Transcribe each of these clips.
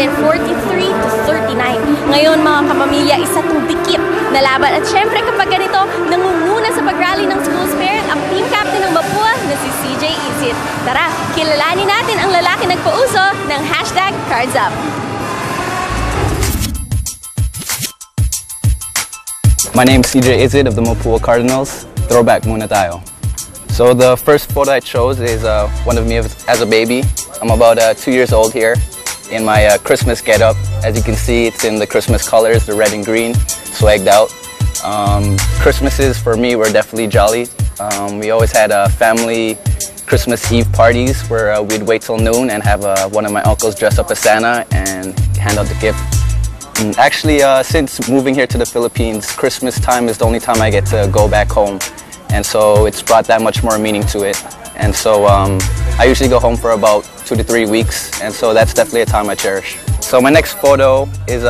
43-39. Ngayon mga kapamilya, isa itong dikit na laban. At syempre kapag ganito, nangunguna sa pag-rally ng school spirit ang team captain ng Mapua na si CJ Isit. Tara, kilalanin natin ang lalaki nagpauso ng #CardsUp. My name's CJ Isit of the Mapua Cardinals. Throwback muna tayo. So the first photo I chose is one of me as a baby. I'm about 2 years old here in my Christmas getup. As you can see, it's in the Christmas colors, the red and green, swagged out. Christmases for me were definitely jolly. We always had family Christmas Eve parties where we'd wait till noon and have one of my uncles dress up as Santa and hand out the gift. Actually, since moving here to the Philippines, Christmas time is the only time I get to go back home. And so it's brought that much more meaning to it. And so I usually go home for about 2 to 3 weeks. And so that's definitely a time I cherish. So my next photo is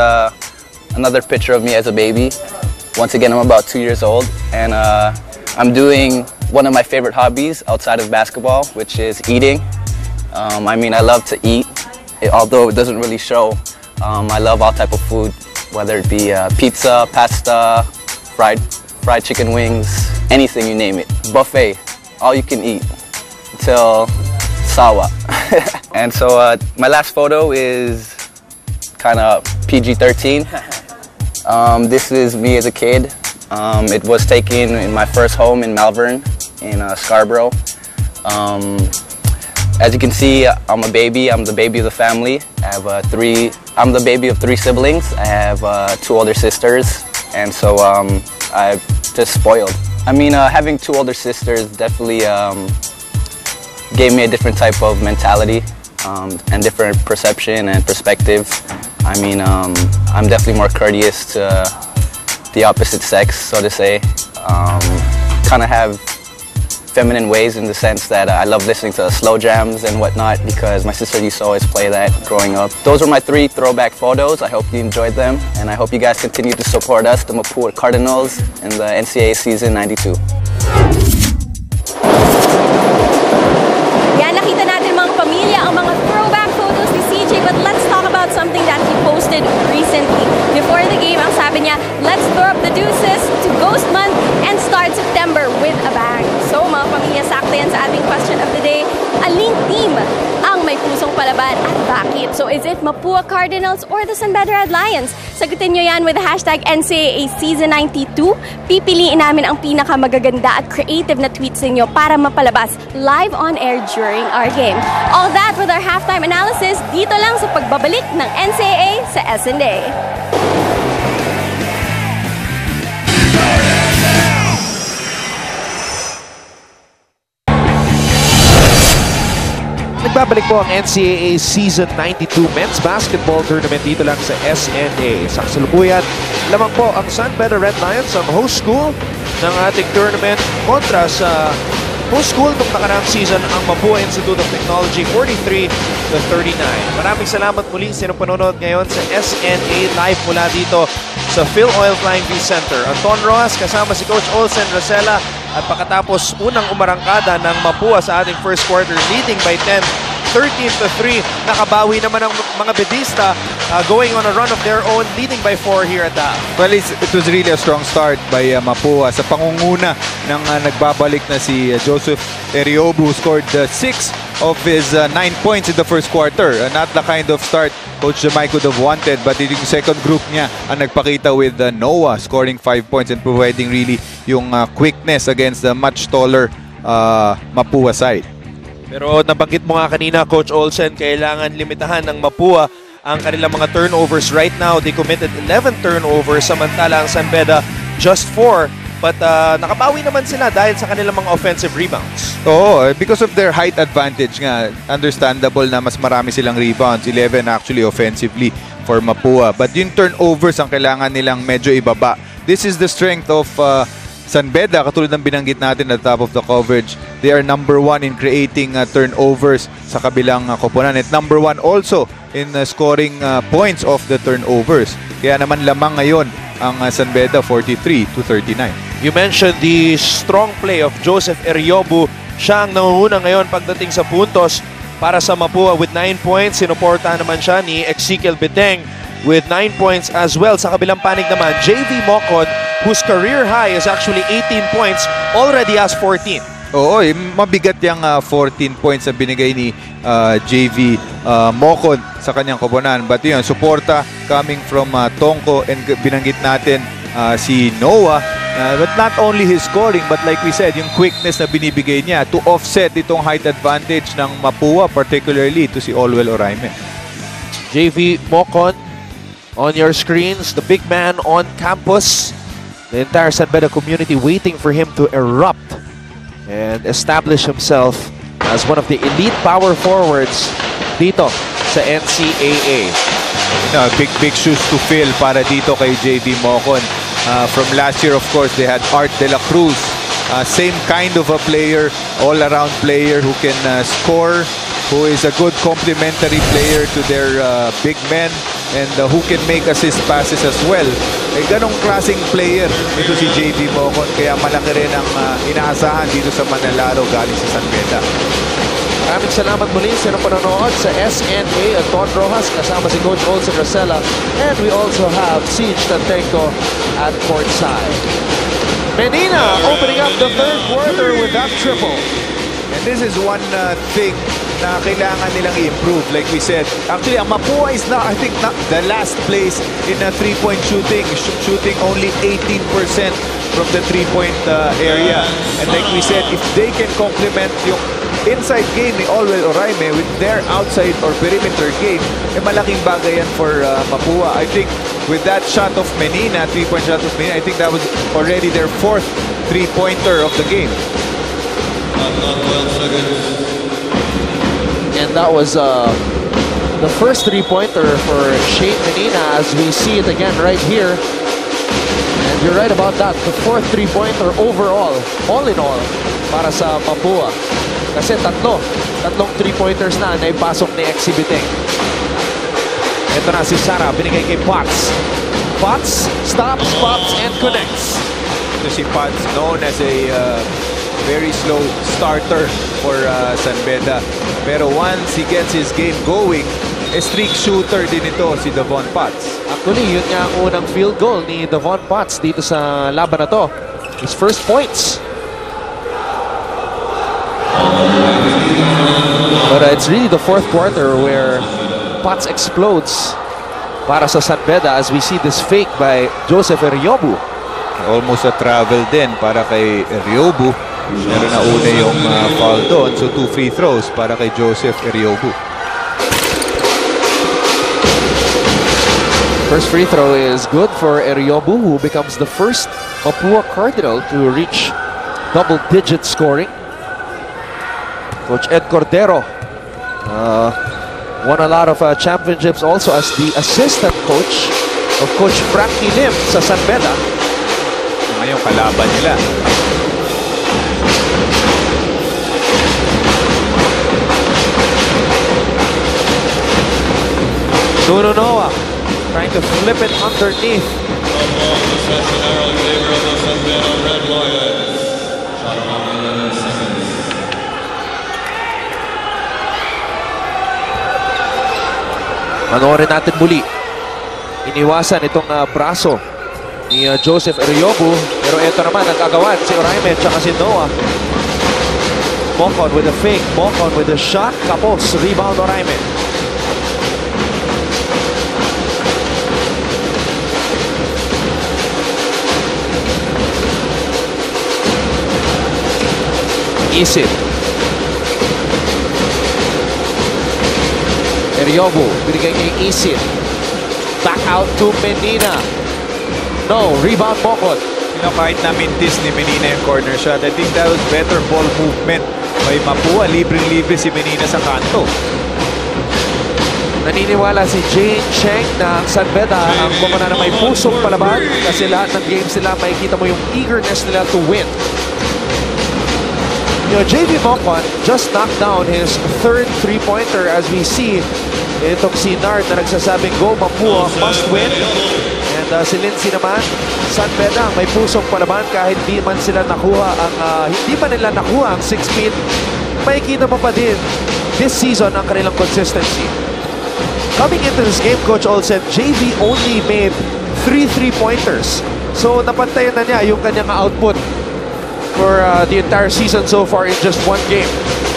another picture of me as a baby. Once again, I'm about 2 years old. And I'm doing one of my favorite hobbies outside of basketball, which is eating. I mean, I love to eat, although it doesn't really show. I love all type of food, whether it be pizza, pasta, fried chicken wings, anything you name it. Buffet, all you can eat, until sawa. And so my last photo is kind of PG-13. This is me as a kid. It was taken in my first home in Malvern, in Scarborough. As you can see, I'm a baby. I'm the baby of the family. I'm the baby of 3 siblings. I have 2 older sisters, and so I'm just spoiled. I mean, having 2 older sisters definitely gave me a different type of mentality and different perception and perspective. I mean, I'm definitely more courteous to the opposite sex, so to say. Kind of have feminine ways in the sense that I love listening to slow jams and whatnot because my sister used to always play that growing up. Those were my 3 throwback photos. I hope you enjoyed them, and I hope you guys continue to support us, the Mapua Cardinals, in the NCAA season 92. Yan, nakita natin mga pamilya ang mga throwback photos ni CJ, but let's talk about something that he posted recently. Before the game, ang sabi niya, let's throw up the deuces to Ghost Month and start September with a bang. So mga pamilya, sakto yan sa ating question of the day. Aling team ang may pusong palaban at bakit? So is it Mapua Cardinals or the San Pedro Red Lions? Sagutin nyo yan with the #NCAA Season 92. Pipiliin namin ang pinakamagaganda at creative na tweets ninyo para mapalabas live on air during our game. All that with our halftime analysis dito lang sa pagbabalik ng NCAA sa SNA. Nagbabalik po ang NCAA Season 92 Men's Basketball Tournament dito lang sa SNA. Sa kasalukuyan, lamang po ang San Pedro Red Lions ang host school ng ating tournament kontra sa host school nung nakaraang season ang Mapua Institute of Technology 43-39. Maraming salamat muli sa inyong panonood ngayon sa SNA Live mula dito sa Phil Oil Flying V Center. Anton Rojas kasama si Coach Olsen Rosella. At pagkatapos unang umarangkada ng Mapua sa ating first quarter, leading by 10, 13-3. Nakabawi naman ang mga bedista going on a run of their own, leading by 4 here at the half. Well, it was really a strong start by Mapua. Sa pangunguna ng nagbabalik na si Joseph Eriobu, who scored 6 of his 9 points in the first quarter. Not the kind of start Coach Jamai could have wanted, but yung second group niya ang nagpakita with Noah scoring 5 points and providing really yung quickness against the much taller Mapua side. Pero nabanggit mo nga kanina, Coach Olsen, kailangan limitahan ng Mapua ang kanilang mga turnovers. Right now, they committed 11 turnovers, samantala ang San Beda just 4. But nakabawi naman sila dahil sa kanilang mga offensive rebounds. Oo, because of their height advantage nga, understandable na mas marami silang rebounds. 11 actually offensively for Mapua. But yung turnovers ang kailangan nilang medyo ibaba. This is the strength of San Beda, katulad ng binanggit natin at top of the coverage. They are number 1 in creating turnovers sa kabilang koponan. At number 1 also in scoring points off the turnovers. Kaya naman lamang ngayon ang San Beda 43-39. You mentioned the strong play of Joseph Eriobu. Siya ang nangunguna ngayon pagdating sa puntos para sa Mapua with 9 points. Sinuportahan naman siya ni Ezekiel Biteng with 9 points as well. Sa kabilang panig naman, JV Mocon, whose career high is actually 18 points, already has 14. Oo, mabigat yung 14 points na binigay ni JV Mocon sa kanyang koponan. But yun, suporta coming from Tongko, and binanggit natin si Noah. But not only his scoring, but like we said, yung quickness na binibigay niya to offset itong height advantage ng Mapua, particularly to si Olwell Oraime. JV Mocon on your screens, the big man on campus. The entire San Beda community waiting for him to erupt and establish himself as one of the elite power forwards dito sa NCAA. Big shoes to fill para dito kay JV Mocon. From last year, of course, they had Art de la Cruz. Same kind of a player, all-around player who can score, who is a good complementary player to their big men, and who can make assist passes as well. Ganong klaseng player ito si JV Mocon, kaya malaki rin ang inaasahan dito sa Manlalaro galing sa San Beda. Maraming salamat muli sa panonood sa SNA at Don Rojas kasama si Coach Olsen Rosella, and we also have Siege Tantenko at courtside. Menina opening up the third quarter with that triple. And this is one thing na kailangan nilang i-improve. Like we said, actually, ang Mapua is not, I think, not the last place in three-point shooting. Shooting only 18% from the three-point area. And like we said, if they can complement yung inside game ni Olwell Oraime with their outside or perimeter game, malaking bagay yan for Mapua. I think with that shot of Menina, three-point shot of Menina, I think that was already their fourth three-pointer of the game. And that was the first three-pointer for Shane Menina, as we see it again right here. And you're right about that. The fourth three-pointer overall, all in all, para sa Mapua. Kasi tatlong three-pointers na ipasok ni Exhibiting. Ito na si Sara, binigay kay Potts. Potts stops, pops, and connects. Ito si Potts, known as a very slow starter for San Beda. Pero once he gets his game going, streak shooter din ito si Devon Potts. Actually, yun nga ang unang field goal ni Devon Potts dito sa laban na to. His first points. But it's really the fourth quarter where Potts explodes para sa San Beda, as we see this fake by Joseph Eriobu. Almost a travel din para kay Eriobu. Meron na una yung foul doon. So 2 free throws para kay Joseph Eriobu. First free throw is good for Eriobu, who becomes the first Mapua Cardinal to reach double-digit scoring. Coach Ed Cordero won a lot of championships also as the assistant coach of Coach Frankie Lim sa San Beda. Ngayon kalaban nila. Nuno Noah trying to flip it underneath. Panoorin natin muli. Iniwasan itong braso ni Joseph Eriobu. Pero ito naman, nagkagawan si Oraime at si Noah. Mocon with a fake. Mocon with a shot. Kapos. Rebound Oraime. Isip. Eriobu, binigay kay Isip. Back out to Menina. No, rebound Mocon. Kahit na mintis ni Menina yung corner shot, I think that was better ball movement by Mapua. Libreng-libre si Menina sa kanto. Naniniwala si Jane Cheng na ang San Beda ang kumana na may pusong palaban, kasi lahat ng games nila makikita mo yung eagerness nila to win. You know, JV Mocon just knocked down his third three-pointer, as we see itong si Nard na nagsasabing go Mapua must win. And si Lindsay naman, San Beda may pusong palaban kahit hindi man nila nakuha ang 6 feet. Makikita mo pa din this season ang kanilang consistency. Coming into this game, Coach Olsen, JV only made 3 3-pointers. So napantayan na niya yung kanyang output for the entire season so far in just one game.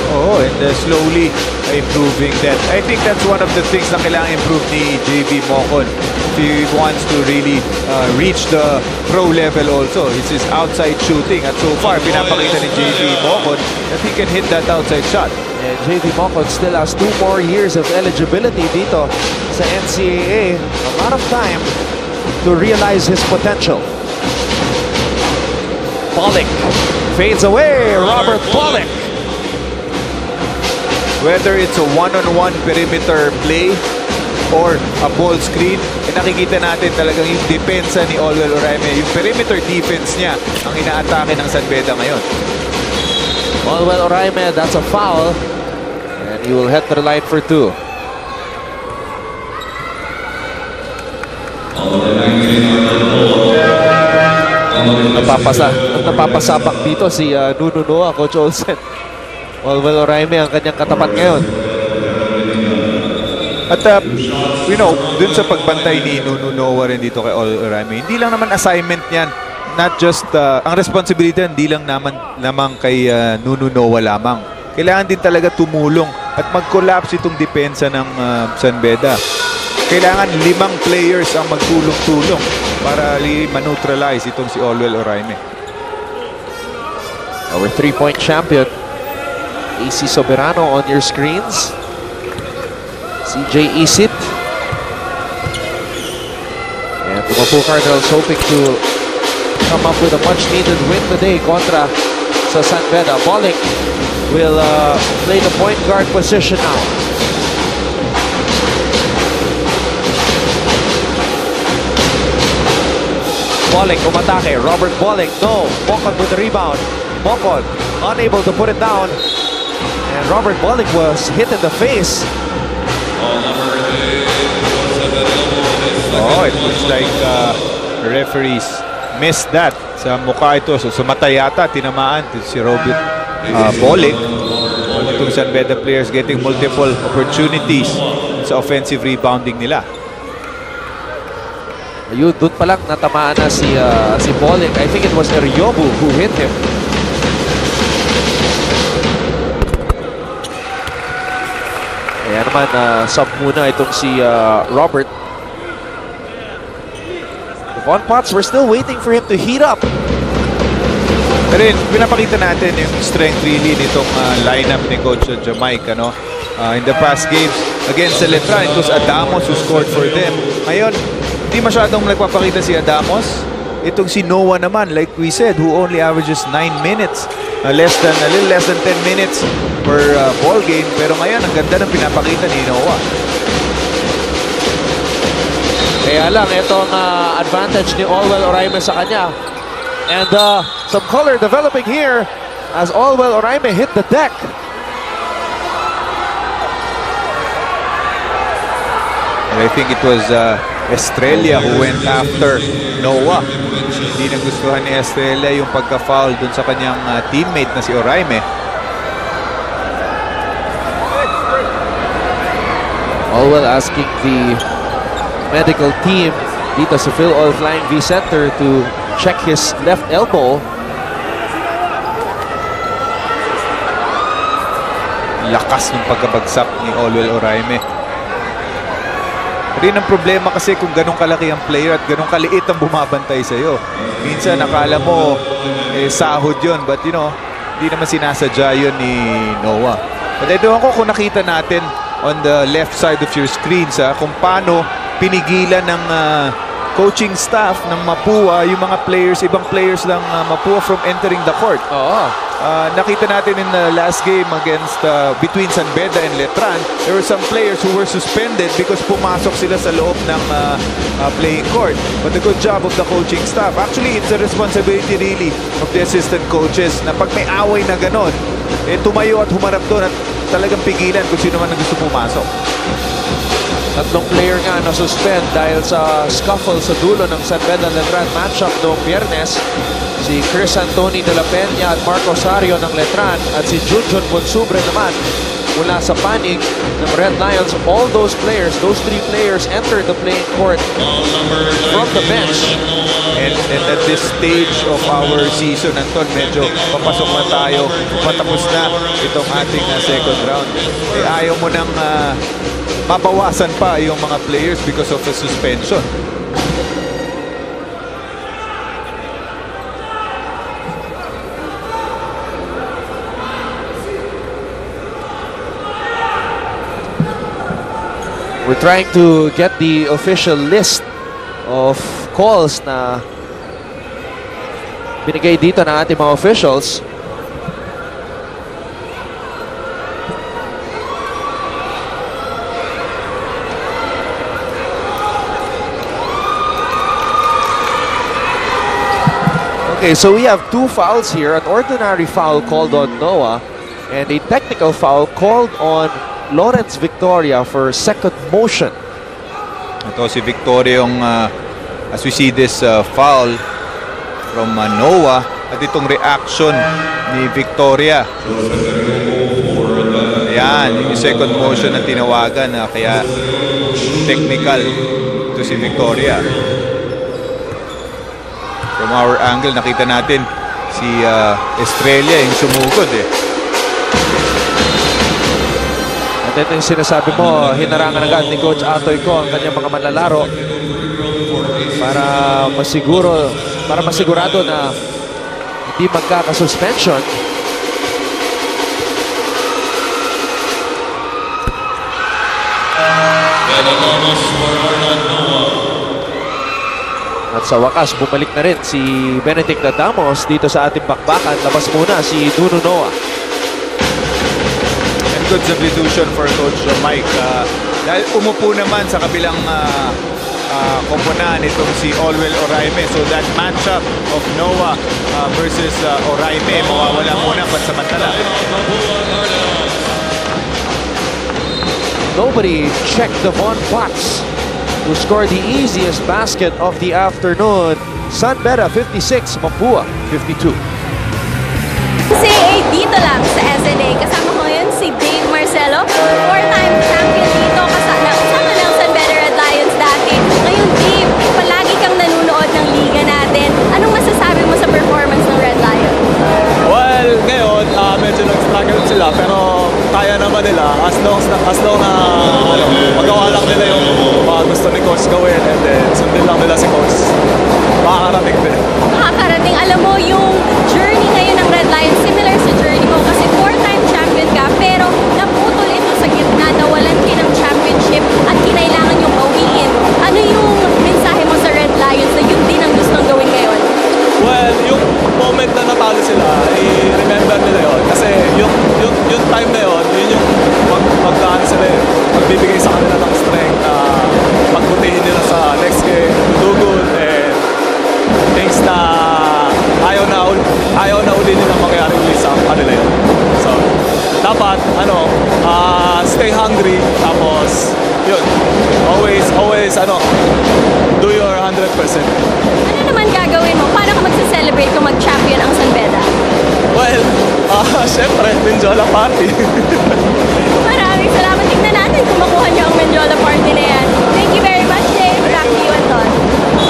Oh, and slowly improving that. I think that's one of the things na kailangan improve ni JV Mocon. If he wants to really reach the pro level also. It's his outside shooting. At so far, pinapakita ni JV Mocon that he can hit that outside shot. And JV Mocon still has 2 more years of eligibility dito sa NCAA. A lot of time to realize his potential. Pollock fades away. Robert Pollock. Whether it's a one-on-one perimeter play or a ball screen, nakikita natin talagang yung depensa ni Olwell Oraime. Yung perimeter defense niya ang inaatake ng San Beda ngayon. Olwell Oraime, that's a foul. And he will head to the line for 2. Napapasabak dito si Nuno Noah, Coach Olsen. Olwell Oraime ang kanyang katapat ngayon. At dun sa pagbantay ni Nuno Noah rin dito kay Olwell Oraime, hindi lang naman assignment niyan. Not just, ang responsibility hindi lang naman kay Nuno Noah lamang. Kailangan din talaga tumulong at mag-collapse itong depensa ng San Beda. Kailangan 5 players ang magtulong-tulong para ma-neutralize itong si Olwell Oraime. Our 3-point champion, AC Soberano on your screens. CJ Isit. And the Mapu Cardinals hoping to come up with a much-needed win today kontra sa San Beda. Pollock will play the point guard position now. Pollock umatake. Robert Pollock, no. Mocon with the rebound. Mocon unable to put it down. And Robert Pollock was hit in the face. Oh, it looks like referees missed that. Sa mukha ito. So sumatay yata, tinamaan si Robert Pollock. Itong San Beda players getting multiple opportunities sa offensive rebounding nila. Ayun, doon pa lang natamaan na si Pollock. I think it was Eryobu who hit him. Kaya naman, sub muna itong si Robert. Devon Potts, we're still waiting for him to heat up. Pero pinapakita natin yung strength really nitong lineup ni Coach Jamaica, no? In the past games against Letran, it was Adamos who scored for them. Ngayon, hindi masyadong nagpapakita si Adamos. Itong si Noah naman, like we said, who only averages 9 minutes. A little less than 10 minutes per ball game. Pero ngayon, ang ganda ng pinapakita ni Noah. Kaya lang, itong advantage ni Olwell Oraime sa kanya. And some color developing here as Olwell Oraime hit the deck. And I think it was Estrella who went after Noah. Hindi nagustuhan ni Estrella yung pagka-foul dun sa kanyang teammate na si Oraime. Olwell asking the medical team dito sa Phil Oil Flying V Center to check his left elbow. Lakas ng pagkabagsak ni Olwell Oraime. Rin ang problema kasi kung ganun kalaki ang player at ganun kaliit ang bumabantay sa'yo. Minsan nakala mo sahod yun, but you know, hindi naman sinasadya yun ni Noah. But I don't know kung nakita natin on the left side of your screens kung paano pinigilan ng coaching staff ng Mapua yung mga players, ibang players ng Mapua from entering the court. Nakita natin in the last game against between San Beda and Letran, there were some players who were suspended because pumasok sila sa loob ng playing court. But the good job of the coaching staff. Actually, it's a responsibility really of the assistant coaches na pag may away na ganon, tumayo at humarap doon at talagang pigilan kung sino man ang gusto pumasok. Tatlong player nga na-suspend dahil sa scuffle sa dulo ng San Beda Letran matchup noong Biyernes. Si Chris Antoni de la Peña at Marco Sario ng Letran at si Junjun Bonsubre naman mula sa panig ng Red Lions. All those players, those 3 players enter the playing court from the bench. And at this stage of our season, Anton, medyo papasok na tayo. Patapos na itong ating second round. Ayaw mo nang mabawasan pa yung mga players because of the suspension. We're trying to get the official list of calls na binigay dito ng ating mga officials. Okay, so we have 2 fouls here. An ordinary foul called on Noah and a technical foul called on Lawrence Victoria for second motion. Ito si Victoria yung, as we see this foul from Noah at itong reaction ni Victoria. Ayan, yung second motion na tinawagan kaya technical to si Victoria. From our angle, nakita natin si Estrella yung sumugod At ito yung sinasabi mo, hinarangan agad ni Coach Atoy ko ang kanyang mga manlalaro para masigurado na hindi magkakasuspension. At sa wakas, bumalik na rin si Benedict Adamos dito sa ating bakbakan. Labas muna si Nuno Noah. Good substitution for Coach Mike. Dahil umupo naman sa kabilang koponan itong si Olwell Oraime. So that matchup of Noah versus Oraime, mawawala muna pansamantala. Nobody checked the Von Potts, who scored the easiest basket of the afternoon. San Beda 56, Mapua 52. CAA dito lang sa SNA. Kasama ko ngayon si Dave Marcelo, 4-time champion dito kasama ng San Beda Red Lions dati. Ngayon Dave, palagi kang nanonood ng liga natin. Anong masasabi mo sa performance ng Red Lions? Well, ngayon, medyo nag-struggle sila pero kaya naman nila as long na magawa lang nila yung gusto ni Coach gawin and then sundin lang nila si Coach. Makakarating din. Makakarating. Alam mo, yung journey ngayon ng Red Lions, similar sa journey mo kasi 4-time champion ka pero naputol ito sa gitna, nawalan kayo ng championship at kinailangan yung bawiin. Ano yung mensahe mo sa Red Lions na yun din ang gustong gawin ngayon? Well, yung moment na natalo sila, i-remember nila yun. Kasi yung time na yun, yun yung magdaan sila, magbibigay sa kanila ng strength na pagbutihin nila sa next game, do good, and things na ayaw na uli nila mangyari ulit sa kanila yun. So, dapat, stay hungry, tapos, yun, always, do your 100%. Ano naman gagawin mo? Paano ka magsa-celebrate kung mag-champion ang San Beda? Well, syempre, Menjola Party. Maraming salamat. Tignan natin kung makuha niyo ang Menjola Party na yan. Thank you very much, Dave. Back to you, Anton.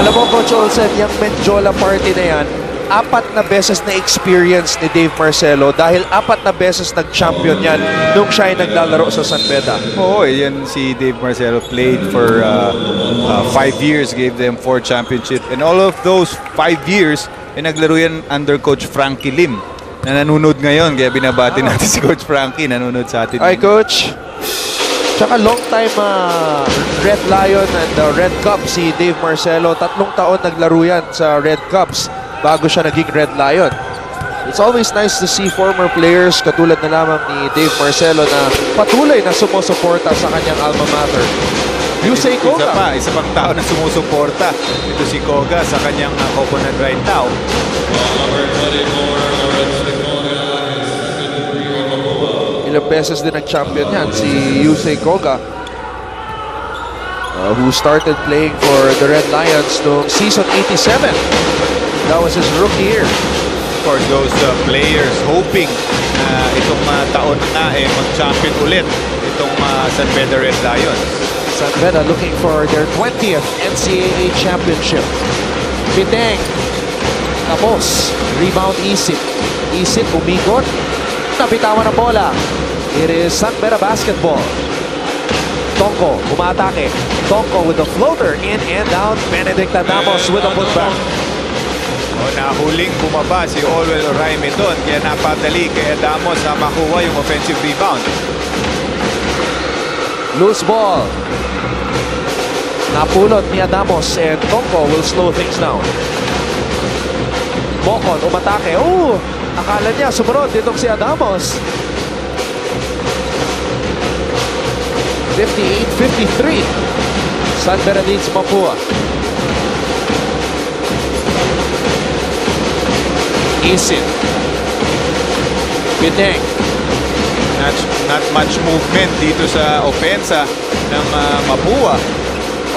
Alam mo, Coach Olsen, yung Menjola Party na yan, 4 na beses na experience ni Dave Marcelo dahil 4 na beses nag-champion yan nung siya ay naglalaro sa San Beda. Oo, yan si Dave Marcelo played for 5 years, gave them 4 championships. And all of those 5 years, naglaro yan under Coach Frankie Lim na nanonood ngayon. Kaya binabati natin si Coach Frankie, nanonood sa atin. Hi, Coach. Tsaka long time Red Lion and Red Cubs si Dave Marcelo. 3 taon naglaro yan sa Red Cubs bago siya naging Red Lion. It's always nice to see former players katulad na lamang ni Dave Marcelo na patuloy na sumusuporta sa kanyang alma mater. Yusei Koga. Isa pang tao na sumusuporta. Ito si Koga sa kanyang opponent right now. Ilang beses din nag-champion yan si Yusei Koga, who started playing for the Red Lions noong season 87. That was his rookie year. Of course, those players hoping itong taon na mag-champion ulit itong San Beda Red Lions. San Beda looking for their 20th NCAA championship. Biteng. Tapos, rebound Isip. Isip umikot. Nabitawan ang bola. It is San Beda basketball. Tongko, umatake. Tongko with the floater, in and out. Benedict Adamos with a putback. Nahuling bumaba si Olwell Oraime doon. Kaya napadali kay Adamos na makuha yung offensive rebound. Loose ball. Napulot ni Adamos and Tongko will slow things down. Mocon, umatake. Akala niya sumunod ditong si Adamos. 58-53. San Beda leads Mapua. Isin. Biteng. Not much movement dito sa opensa ng Mapua.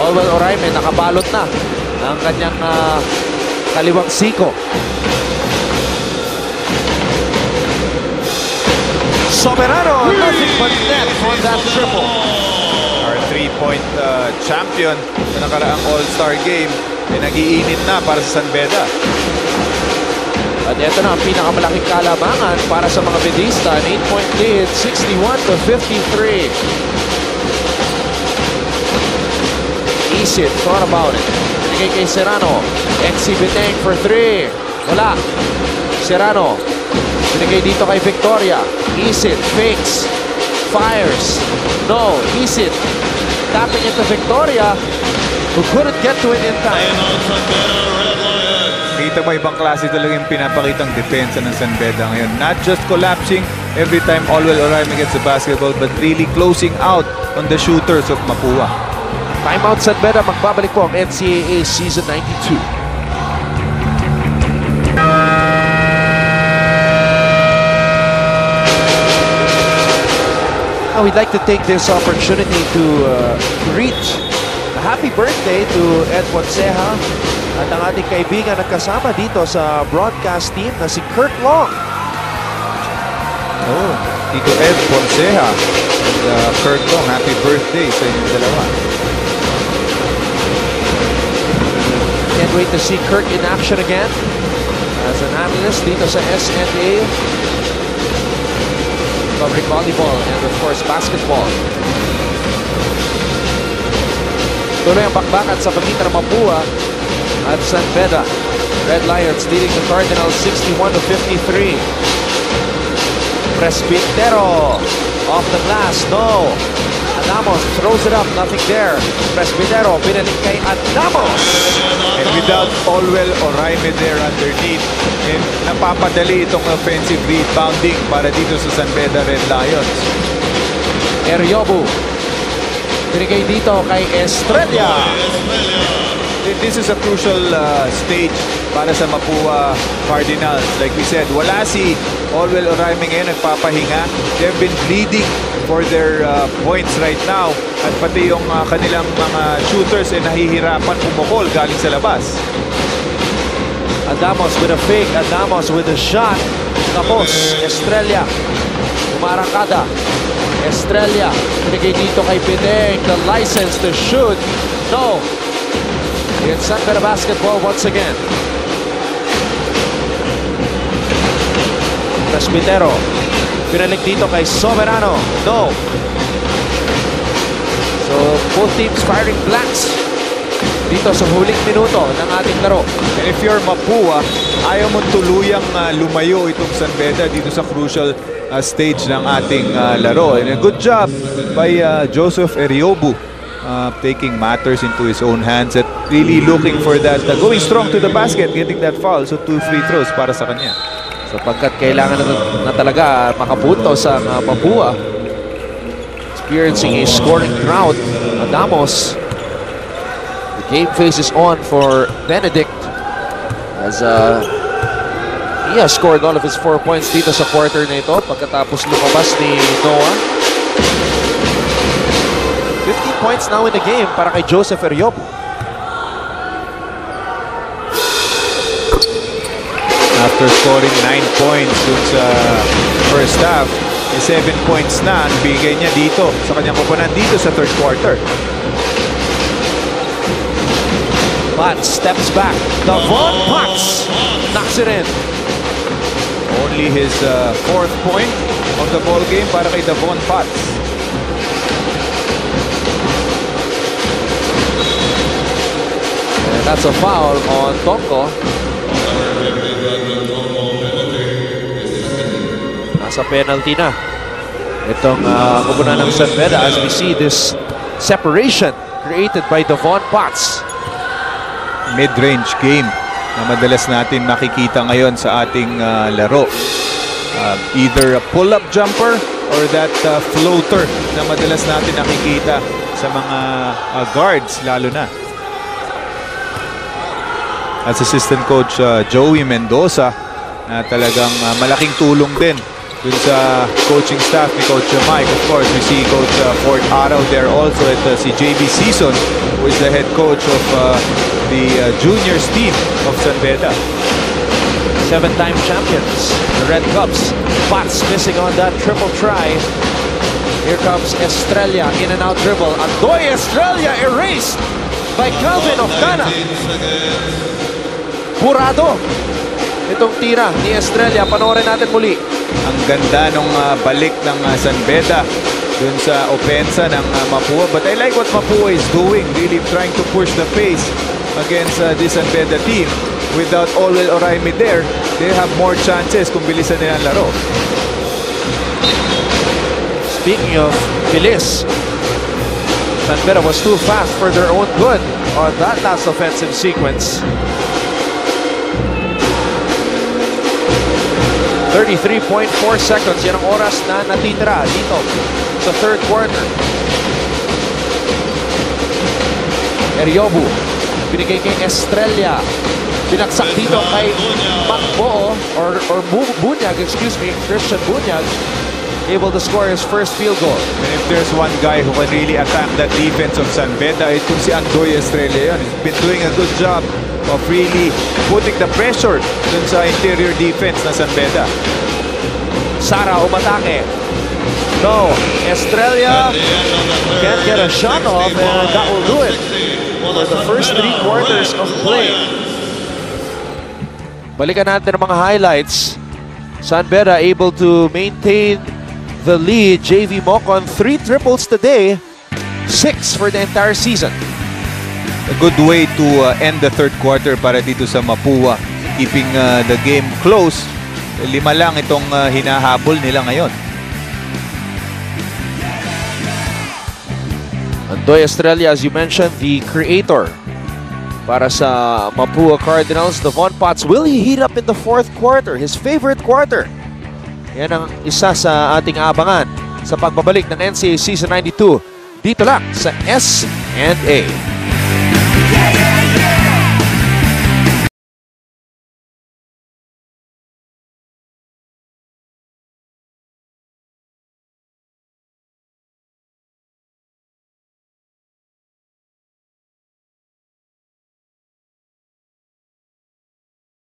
Olwell Oraime nakabalot na ang kanyang kaliwang siko. Soberano, nothing but net on that triple. Our three-point champion sa nakaraang All-Star game ay nag-iinit na para sa San Beda. At ito na ang pinakamalaking kalamangan para sa mga Bedista. An 8-point lead, 61-53. Isit, thought about it. Binigay kay Serrano. XC Biteng for 3. Wala. Serrano. Binigay dito kay Victoria. Isit, fakes. Fires. No, Isit. Tapping into Victoria, who couldn't get to it in time. Kita mo ibang klase talaga yung pinapakitang depensa ng San Beda ngayon. Not just collapsing every time Olwell Oraime gets the basketball, but really closing out on the shooters of Mapua. Timeout San Beda, magbabalik po ang NCAA Season 92. Now we'd like to take this opportunity to greet a happy birthday to Ed Fonseca at ang ating kaibigan na kasama dito sa broadcast team na si Kurt Long. Tito Ed Fonseca and Kurt Long, happy birthday sa inyong dalawa. Can't wait to see Kurt in action again as an analyst dito sa SNA. Covering volleyball and of course basketball. Tuloy ang bakbakan sa pagitan ng Mapua at San Beda. Red Lions leading the Cardinals 61-53. Presbitero off the glass, no. Adamos throws it up, nothing there. Presbitero, pinalik kay Adamos. And without Olwell Oraime there underneath, and napapadali itong offensive rebounding para dito sa San Beda Red Lions. Eriobu. Binigay dito kay Estrella. This is a crucial stage para sa Mapua Cardinals. Like we said, wala si Olwell Oraime ngayon nagpapahinga. They've been bleeding for their points right now. At pati yung kanilang mga shooters ay nahihirapan pumukol galing sa labas. Adamos with a fake. Adamos with a shot. Tapos, Estrella. Umarangkada. Estrella. Binigay dito kay Biteng. The license to shoot. No. It's San Beda basketball once again. Presbitero. Pinalik dito kay Soberano. No. So, both teams firing blanks dito sa huling minuto ng ating laro. And if you're Mapua, ayaw mo tuluyang lumayo itong San Beda dito sa crucial stage ng ating laro. And a good job by Joseph Eriobu, taking matters into his own hands at really looking for that, going strong to the basket, getting that foul. So 2 free throws para sa kanya. Sapagkat kailangan na talaga makapuntos ang Mapua. Experiencing a scoring drought. Adamos. The game face is on for Benedict as he has scored all of his 4 points dito sa quarter na ito pagkatapos lumabas ni Noah. 15 points now in the game para kay Joseph Eriobu. After scoring 9 points dun sa first half, 7 points na ang bigay niya dito sa kanyang koponan dito sa third quarter. Potts steps back. Devon Potts knocks it in. Only his fourth point of the ball game para kay Devon Potts. And that's a foul on Tonko. Nasa penalty na itong koponan ng San Beda as we see this separation created by Devon Potts. Mid-range game na madalas natin makikita ngayon sa ating laro. Either a pull-up jumper or that floater na madalas natin nakikita sa mga guards lalo na. As assistant coach Joey Mendoza na talagang malaking tulong din dun sa coaching staff ni Coach Mike. Of course, we see Coach Ford Araw there also at si JB Season, who is the head coach of the juniors team of San Beda. 7-time champions, the Red Cubs. Potts missing on that triple try. Here comes Estrella, in and out dribble. Andoy Estrella erased by Calvin Ocana. Burado itong tira ni Estrella. Panoorin natin muli. Ang ganda nung balik ng San Beda dun sa opensa ng Mapua. But I like what Mapua is doing, really trying to push the pace against this San Beda team. Without Olwell Oraime there, they have more chances kung bilisan nila ang laro. Speaking of bilis, San Beda was too fast for their own good on that last offensive sequence. 33.4 seconds. Yan ang oras na natitira dito sa third quarter. Eriobu. Binigay kay Estrella. Binagsak dito kay Macboo or Bunyag, excuse me, Christian Bunyag. Able to score his first field goal. And if there's one guy who can really attack that defense of San Beda, itong si Andoy Estrella. He's been doing a good job of really putting the pressure dun sa interior defense na San Beda. Sara umatake. No, Estrella can't get a shot off and that will do it for the first 3 quarters of play. Balikan natin ang mga highlights. San Beda able to maintain the lead. JV Mocon 3 triples today, 6 for the entire season. A good way to end the third quarter para dito sa Mapua, keeping the game close. 5 lang itong hinahabol nila ngayon. Andoy Estrella, as you mentioned, the creator para sa Mapua Cardinals. Devon Potts, will he heat up in the fourth quarter? His favorite quarter. Yan ang isa sa ating abangan sa pagbabalik ng NCAA Season 92 dito lang sa S&A.